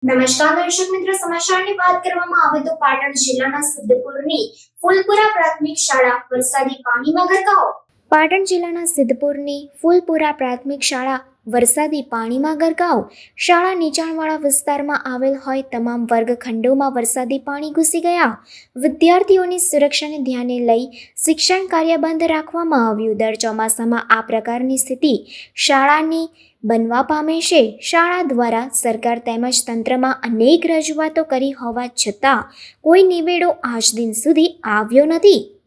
નમસ્કાર દર્શક મિત્રો, સમાચારની વાત કરવામાં આવે તો પાટણ જિલ્લાના સિદ્ધપુરની ફૂલપુરા પ્રાથમિક શાળા વરસાદી પાણીમાં ગરકાવ. પાટણ જિલ્લાના સિદ્ધપુરની ફૂલપુરા પ્રાથમિક શાળા વરસાદી પાણીમાં ગરકાવ. શાળા નીચાણવાળા વિસ્તારમાં આવેલ હોય તમામ વર્ગખંડોમાં વરસાદી પાણી ઘૂસી ગયા. વિદ્યાર્થીઓની સુરક્ષાને ધ્યાને લઈ શિક્ષણ કાર્ય બંધ રાખવામાં આવ્યું. દર ચોમાસામાં આ પ્રકારની સ્થિતિ શાળાની બનવા પામે છે. શાળા દ્વારા સરકાર તેમજ તંત્રમાં અનેક રજૂઆતો કરી હોવા છતાં કોઈ નિવેડો આજ દિન સુધી આવ્યો નથી.